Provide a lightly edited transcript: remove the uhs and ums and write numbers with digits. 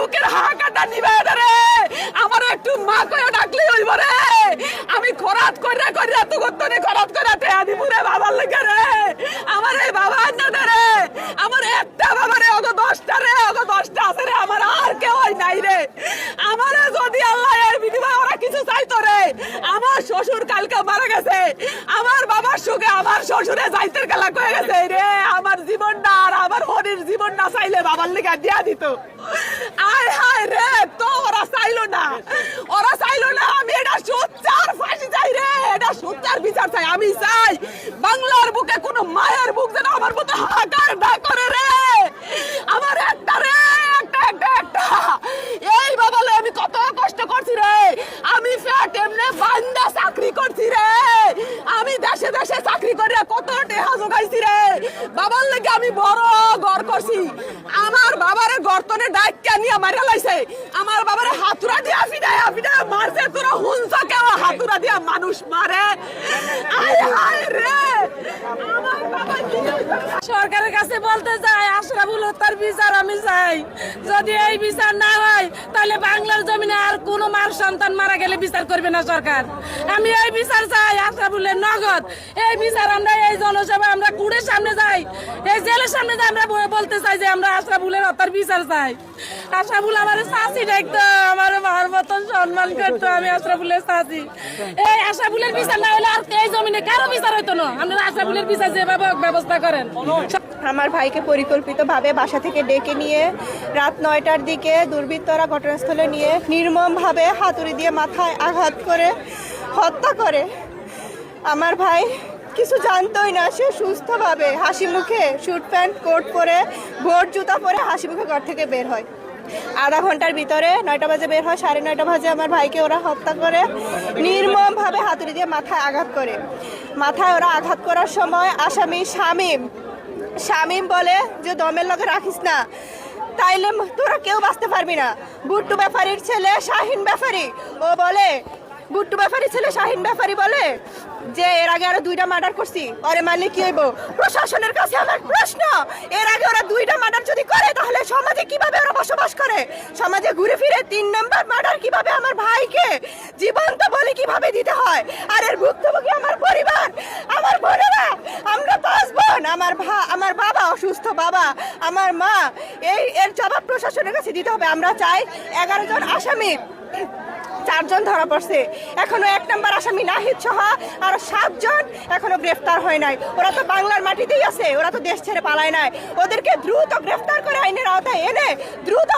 বুকের হাহাকারটা নিবে রে। আমার একটু মা কয়ে ডাকলে হইব রে। আমি খরাত কইরা কইরা তো গতনে খরাত কইরা টেয়া দিমু রে বাবার লাগা রে। আমার এই বাবা না রে, আমার একটা বাবা রে, ওগো 10টা রে, ওগো 10টা আছে রে, আমার আর কেউ নাই রে। আমারে যদি আল্লাহ এর বিনিময়ে ওরা কিছু চাইতো রে, আমার শ্বশুর কালকে মারা গেছে, আমার বাবার সুখে আমার শ্বশুরে যাইতের গেলা কয়ে গেছে রে, আমার জীবনটা আর আমার হরির জীবন না চাইলে বাবার লিগা দিয়া দিত। আয় হায় রে, তো ওরা চাইলো না, ওরা চাইলো না। আমি এটা সোচ্চার ফাঁসি চাই রে, এটা সোচ্চার বিচার চাই। আমি চাই বাংলার বুকে কোনো মায়ের বুক যেন আমার মতো হাহাকার না করে রে। আমার একটা রে, একটা এই বাবালে আমি কত কষ্ট করছি রে। আমি ফ্যাট এমনে বান্দা চাকরি করছি রে। আমি দেশে দেশে চাকরি করে কত টাকা জোগাইছি রে। বাবার লাগি আমি বড় ঘর করছি। আমার বাবারে গর্তনে ডাইকা নিয়ে মারা লাইছে। আমার বাবারে হাতুড়া দিয়া ফিডায়া মারছে। তোরা হুনছ কেউ হাতুড়া দিয়া মানুষ মারে? আয় হায় রে, আমার বাবা সরকারের কাছে বলতে চাই আশরাফুল হত্যার বিচার আমি চাই। যদি এই বিচার না হয় তাহলে বাংলার জমিনে আর কোনো মার সন্তান মারা গেলে বিচার করবে না সরকার। আমি এই বিচার চাই আশরাফুলের নগদ। এই বিচার আমরা এই জনসভা আমরা কুড়ের সামনে যাই, এই জেলের সামনে যাই, আমরা বলতে চাই যে আমরা আশরাফুলের হত্যার বিচার চাই। আশরাফুল আমার চাচি ডাকতো, আমার মার মতন সম্মান করতো। আমি আশরাফুলের চাচি। এই আশরাফুলের বিচার না হলে আর এই জমিনে কারো বিচার হইতো না। আমরা আশরাফুলের বিচার যেভাবে ব্যবস্থা করেন। আমার ভাইকে পরিকল্পিতভাবে বাসা থেকে ডেকে নিয়ে রাত 9টার দিকে দুর্বৃত্তরা ঘটনাস্থলে নিয়ে নির্মমভাবে হাতুড়ি দিয়ে মাথায় আঘাত করে হত্যা করে। আমার ভাই কিছু জানতোই না, সে সুস্থভাবে হাসি মুখে স্যুট প্যান্ট কোট পরে ভোট জুতা পরে হাসি মুখে ঘর থেকে বের হয়। আধা ঘন্টার ভিতরে 9টা বাজে বের হয়, 9:30 বাজে আমার ভাইকে ওরা হত্যা করে নির্মমভাবে হাতুড়ি দিয়ে মাথায় আঘাত করে। মাথায় ওরা আঘাত করার সময় আসামি শামীম বলে যে দমের লগে রাখিস না, তাইলে তোরা কেউ বাঁচতে পারবি না। বুট্টু ব্যাপারীর ছেলে শাহিন ব্যাপারী ও বলে, বুট্টু ব্যাপারীর ছেলে শাহিন ব্যাপারী বলে যে এর আগে আরো 2টা মার্ডার করছি, আরে মানলে কি হইব? প্রশাসনের কাছে আমার প্রশ্ন, এর আগে ওরা 2টা মার্ডার যদি করে তাহলে সমাজে কিভাবে ওরা বসবাস করে? সমাজে ঘুরে ফিরে 3 নম্বর মার্ডার কিভাবে আমার ভাইকে জীবন্ত বলি কিভাবে দিতে হয়? আর এর ভুক্তভোগী আমার পরিবার, আমার বোনেরা, আমরা 5 বোন, আমার বাবা অসুস্থ, বাবা, আমার মা। এর জবাব প্রশাসনের কাছে দিতে হবে। আমরা চাই 11 জন আসামি, 4 জন ধরা পড়ছে, এখনো 1 নম্বর আসামি নাহিদ সহ আরো 7 জন এখনো গ্রেফতার হয় নাই। ওরা তো বাংলার মাটিতেই আছে, ওরা তো দেশ ছেড়ে পালায় নাই। ওদেরকে দ্রুত গ্রেফতার করে আইনের আওতায় এনে দ্রুত